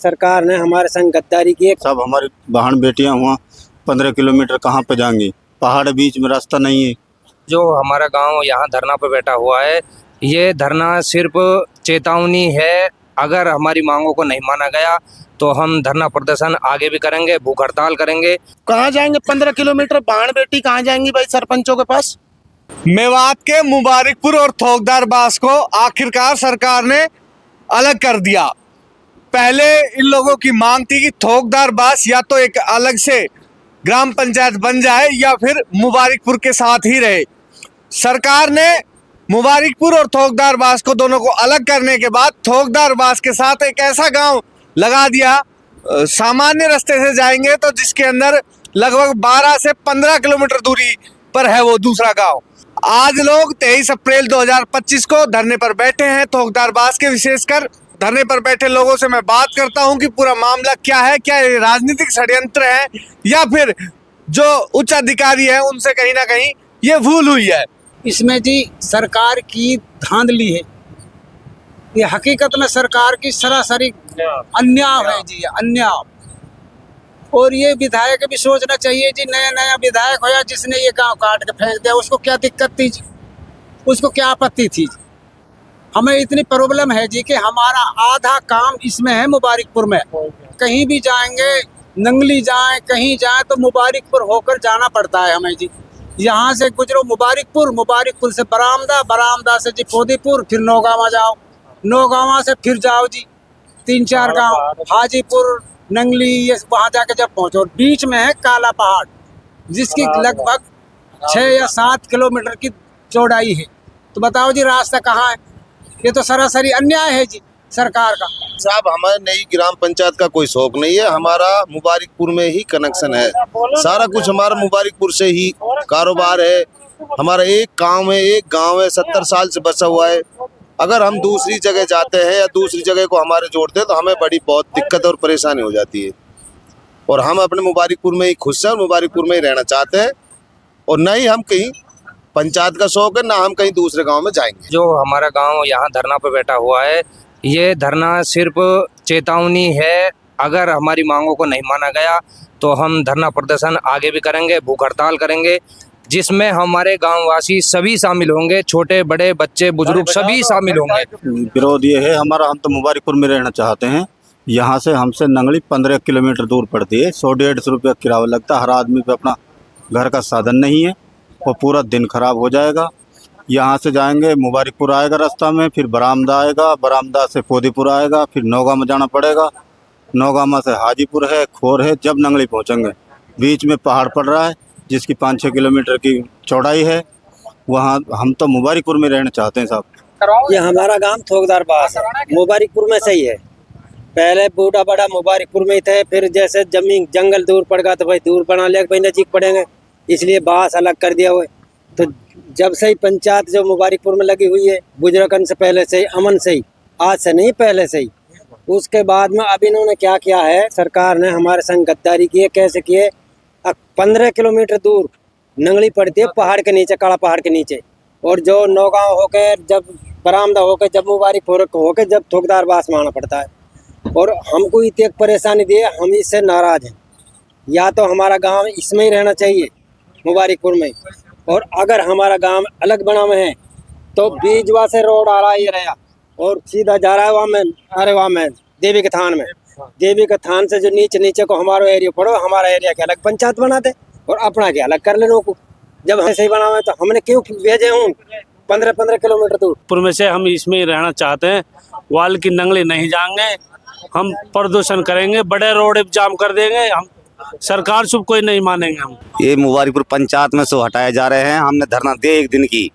सरकार ने हमारे संग गद्दारी की है। सब हमारी बहन बेटियां हुआ 15 किलोमीटर कहाँ पे जाएंगी, पहाड़ बीच में, रास्ता नहीं है। जो हमारा गांव यहाँ धरना पर बैठा हुआ है, ये धरना सिर्फ चेतावनी है। अगर हमारी मांगों को नहीं माना गया तो हम धरना प्रदर्शन आगे भी करेंगे, भूख हड़ताल करेंगे। कहाँ जाएंगे 15 किलोमीटर, बहन बेटी कहाँ जाएंगी भाई सरपंचों के पास। मेवात के मुबारकपुर और थोकदार बास को आखिरकार सरकार ने अलग कर दिया। पहले इन लोगों की मांग थी कि थोकदार बास या तो एक अलग से ग्राम पंचायत बन जाए या फिर मुबारकपुर के साथ ही रहे। सरकार ने मुबारकपुर और थोकदार बास को दोनों को अलग करने के बाद थोकदार बास के साथ एक ऐसा गांव लगा दिया, सामान्य रास्ते से जाएंगे तो जिसके अंदर लगभग 12 से 15 किलोमीटर दूरी पर है वो दूसरा गांव। आज लोग 23 अप्रैल 2025 को धरने पर बैठे हैं थोकदार बास के। विशेषकर धरने पर बैठे लोगों से मैं बात करता हूं कि पूरा मामला क्या है, क्या ये राजनीतिक षड्यंत्र है या फिर जो उच्च अधिकारी है उनसे कहीं ना कहीं ये भूल हुई है। इसमें जी सरकार की धांधली है, ये हकीकत में सरकार की सरासरी अन्याय है जी, अन्याय। और ये विधायक भी सोचना चाहिए जी, नया नया विधायक होया जिसने ये गांव काट के फेंक दिया, उसको क्या दिक्कत थी जी, उसको क्या आपत्ति थी जी। हमें इतनी प्रॉब्लम है जी कि हमारा आधा काम इसमें है मुबारकपुर में। कहीं भी जाएंगे, नंगली जाएं, कहीं जाएं तो मुबारकपुर होकर जाना पड़ता है हमें जी। यहाँ से गुजरो मुबारकपुर, मुबारकपुर से बरामदा, बरामदा से जी फोदीपुर, फिर नौगावा जाओ, नौगावा से फिर जाओ जी 3-4 गांव, हाजीपुर, नंगली, ये वहाँ जाके जब पहुँचो बीच में है काला पहाड़, जिसकी लगभग 6 या 7 किलोमीटर की चौड़ाई है। तो बताओ जी रास्ता कहाँ है? ये तो सरासरी अन्याय है जी सरकार का। साहब हमारे नई ग्राम पंचायत का कोई शौक नहीं है, हमारा मुबारकपुर में ही कनेक्शन है, सारा कुछ हमारा मुबारकपुर से ही कारोबार है। हमारा एक गांव है, एक गांव है 70 साल से बसा हुआ है। अगर हम दूसरी जगह जाते हैं या दूसरी जगह को हमारे जोड़ते हैं तो हमें बड़ी बहुत दिक्कत और परेशानी हो जाती है। और हम अपने मुबारकपुर में ही खुश हैं और मुबारकपुर में ही रहना चाहते हैं, और न ही हम कहीं पंचायत का शौक है, ना हम कहीं दूसरे गांव में जाएंगे। जो हमारा गांव यहाँ धरना पर बैठा हुआ है, ये धरना सिर्फ चेतावनी है। अगर हमारी मांगों को नहीं माना गया तो हम धरना प्रदर्शन आगे भी करेंगे, भूख हड़ताल करेंगे, जिसमें हमारे गांववासी सभी शामिल होंगे, छोटे बड़े बच्चे बुजुर्ग सभी शामिल होंगे। विरोध ये है हमारा, हम तो मुबारकपुर में रहना चाहते हैं। यहाँ से हमसे नंगली 15 किलोमीटर दूर पड़ती है, 100-150 रुपया किराया लगता है। हर आदमी पे अपना घर का साधन नहीं है, वो पूरा दिन खराब हो जाएगा। यहाँ से जाएंगे, मुबारकपुर आएगा रास्ता में, फिर बरामदा आएगा, बरामदा से फोदीपुर आएगा, फिर नौगामा जाना पड़ेगा, नौगामा से हाजीपुर है, खोर है, जब नंगली पहुँचेंगे बीच में पहाड़ पड़ रहा है जिसकी 5-6 किलोमीटर की चौड़ाई है। वहाँ हम तो मुबारकपुर में रहना चाहते हैं साहब। ये हमारा गांव थोकदार बास है, मुबारकपुर में सही है। पहले बूढ़ा बड़ा मुबारकपुर में ही थे, फिर जैसे जमीन जंगल दूर पड़ गया तो भाई दूर बना लिया, भाई नजीक पड़ेंगे, इसलिए बास अलग कर दिया हुआ। तो जब से ही पंचायत जो मुबारकपुर में लगी हुई है, बुजुर्गन से पहले से ही, अमन से ही, आज से नहीं पहले से ही। उसके बाद में अब इन्होंने क्या किया है, सरकार ने हमारे संग गद्दारी की है। कैसे किए? 15 किलोमीटर दूर नंगली पड़ती है पहाड़ के नीचे, काला पहाड़ के नीचे, और जो नौगांव होकर जब बरामदा होकर जब मुबारकपुर होकर जब थोकदार बास में आना पड़ता है। और हमको इतनी परेशानी दी है, हम इससे नाराज हैं। या तो हमारा गांव इसमें ही रहना चाहिए मुबारकपुर में, और अगर हमारा गांव अलग बना हुआ है तो बीजवा से रोड आ रहा है ये रहा और सीधा जा रहा है वहाँ में, अरे वहाँ में देवी के थान में, देवी के थान से जो नीचे नीचे को हमारा एरिया पड़ो, हमारा एरिया के अलग पंचायत बना दे और अपना के अलग कर ले लोग। जब हमें सही बना हुआ है तो हमने क्यों भेजे हूँ 15-15 किलोमीटर दूर। में से हम इसमें ही रहना चाहते हैं, वाल की नंगली नहीं जाएंगे, हम प्रदूषण करेंगे, बड़े रोड जाम कर देंगे, हम सरकार सब कोई नहीं मानेंगे। हम ये मुबारकपुर पंचायत में से हटाए जा रहे हैं। हमने धरना दिया 1 दिन की,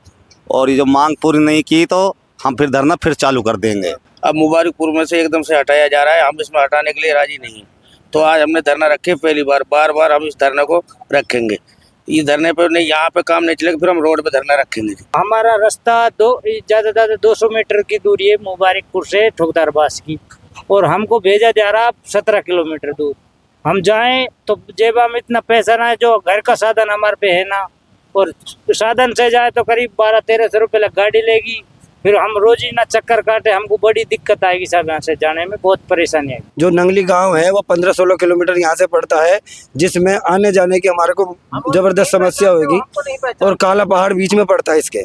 और ये जो मांग पूरी नहीं की तो हम फिर धरना फिर चालू कर देंगे। अब मुबारकपुर में से एकदम से हटाया जा रहा है, हम इसमें हटाने के लिए राजी नहीं। तो आज हमने धरना रखे, पहली बार, बार बार हम इस धरने को रखेंगे। इस धरने पर नहीं, यहाँ पे काम नहीं चलेगा, फिर हम रोड पे धरना रखेंगे। हमारा रास्ता ज्यादा 200 मीटर की दूरी है मुबारकपुर से ठोकदार बास की, और हमको भेजा जा रहा 17 किलोमीटर दूर। हम जाएं तो जेबा में इतना पैसा ना है, जो घर का साधन हमारे पे है ना, और साधन से जाए तो करीब 1200-1300 रुपये लग गाड़ी लेगी, फिर हम रोज ही ना चक्कर काटे, हमको बड़ी दिक्कत आएगी साहब, यहाँ से जाने में बहुत परेशानी आएगी। जो नंगली गांव है वो 15-16 किलोमीटर यहाँ से पड़ता है, जिसमें आने जाने की हमारे को जबरदस्त समस्या होगी। और काला पहाड़ बीच में पड़ता है इसके,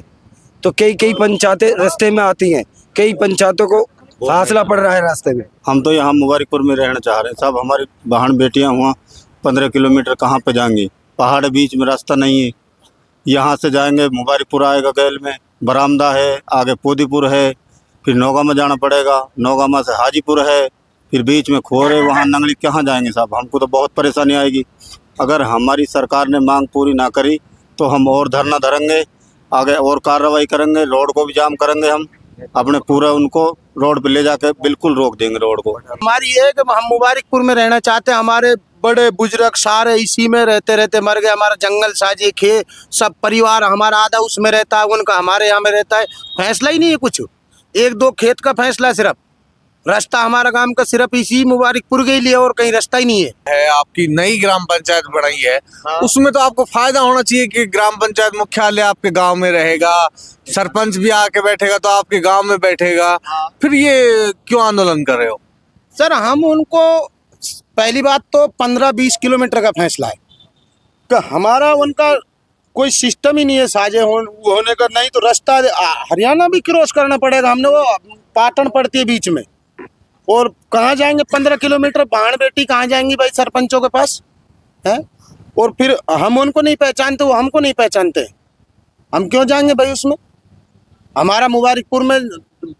तो कई कई पंचायतें रास्ते में आती हैं, कई पंचायतों को फासला पड़ रहा है रास्ते में। हम तो यहाँ मुबारकपुर में रहना चाह रहे हैं साहब। हमारी बहन बेटियाँ हुआ 15 किलोमीटर कहाँ पे जाएंगी, पहाड़ बीच में, रास्ता नहीं है। यहाँ से जाएंगे मुबारकपुर आएगा, गैल में बरामदा है, आगे पोदीपुर है, फिर नौगामा जाना पड़ेगा, नौगामा से हाजीपुर है, फिर बीच में खोर है, वहाँ नंगली कहाँ जाएंगे साहब। हमको तो बहुत परेशानी आएगी। अगर हमारी सरकार ने मांग पूरी ना करी तो हम और धरना धरेंगे, आगे और कार्रवाई करेंगे, रोड को भी जाम करेंगे। हम अपने पूरा उनको रोड पे ले जाके बिल्कुल रोक देंगे रोड को। हमारी ये है कि हम मुबारकपुर में रहना चाहते हैं। हमारे बड़े बुजुर्ग सारे इसी में रहते रहते मर गए। हमारा जंगल साजी खेत सब परिवार हमारा आधा उसमें रहता है, उनका हमारे यहाँ में रहता है। फैसला ही नहीं है कुछ, 1-2 खेत का फैसला है सिर्फ। रास्ता हमारा गांव का सिर्फ इसी मुबारकपुर के लिए, और कहीं रास्ता ही नहीं है। आपकी नई ग्राम पंचायत बनाई है, उसमें तो आपको फायदा होना चाहिए कि ग्राम पंचायत मुख्यालय आपके गांव में रहेगा, सरपंच भी आके बैठेगा तो आपके गांव में बैठेगा। फिर ये क्यों आंदोलन कर रहे हो? सर हम उनको, पहली बात तो 15-20 किलोमीटर का फैसला है कि हमारा उनका कोई सिस्टम ही नहीं है साझे होने का। नहीं तो रास्ता हरियाणा भी क्रॉस करना पड़ेगा हमने, वो पाटन पड़ती है बीच में। और कहाँ जाएंगे 15 किलोमीटर, बहन बेटी कहाँ जाएंगी भाई सरपंचों के पास है? और फिर हम उनको नहीं पहचानते, वो हमको नहीं पहचानते, हम क्यों जाएंगे भाई उसमें? हमारा मुबारकपुर में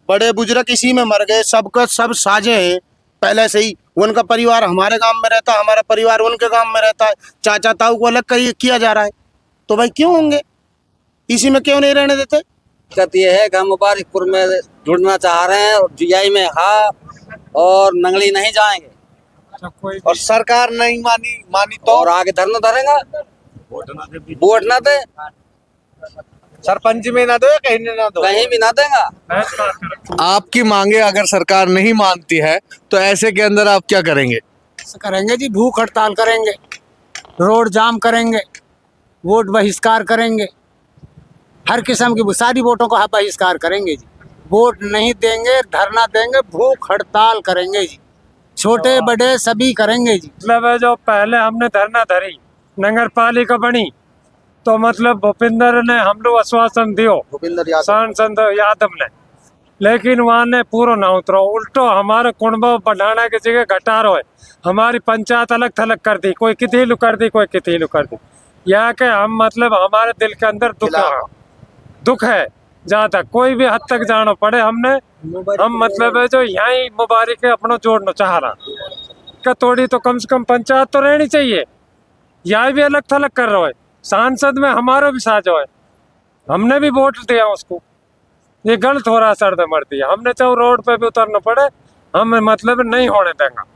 बड़े बुजुर्ग इसी में मर गए, सबका सब साझे हैं पहले से ही। उनका परिवार हमारे गांव में रहता है, हमारा परिवार उनके गांव में रहता है। चाचा ताऊ को अलग किया जा रहा है, तो भाई क्यों होंगे इसी में, क्यों नहीं रहने देते? दिक्कत ये है कि हम मुबारकपुर में जुड़ना चाह रहे हैं और जीआई में हाँ, और नंगली नहीं जाएंगे। और सरकार नहीं मानी तो और आगे धरना धरेगा, वोट ना दे, सरपंच में ना दो, कहीं ना दो, कहीं भी ना देगा। आपकी मांगे अगर सरकार नहीं मानती है तो ऐसे के अंदर आप क्या करेंगे? करेंगे जी, भूख हड़ताल करेंगे, रोड जाम करेंगे, वोट बहिष्कार करेंगे, हर किस्म की सारी वोटों का बहिष्कार करेंगे जी। वोट नहीं देंगे, धरना देंगे, भूख हड़ताल करेंगे जी, छोटे बड़े सभी करेंगे जी। मतलब जो पहले हमने धरना धरी, नगर पालिका बनी, तो मतलब भूपिंदर ने हम लोग आश्वासन दियो, सांसद यादव ने, लेकिन वहाँ ने पूरा ना उतरो, उल्टो हमारे कुंडा बढ़ाने की जगह घटा रहे। हमारी पंचायत अलग थलग कर दी, कोई कितीलू कर दी, कोई कितीलू कर दी। यहाँ के हम मतलब हमारे दिल के अंदर दुख है ज्यादा, कोई भी हद तक जाना पड़े हमने, हम मतलब है जो यहाँ ही मुबारक अपना जोड़ना चाह रहा क्या, थोड़ी तो कम से कम पंचायत तो रहनी चाहिए। यहाँ भी अलग थलग कर रहे है, सांसद में हमारा भी साझो है, हमने भी वोट दिया उसको, ये गलत हो रहा है। सर मर दिया हमने, चाहे रोड पे भी उतरना पड़े, हम मतलब नहीं होने देंगे।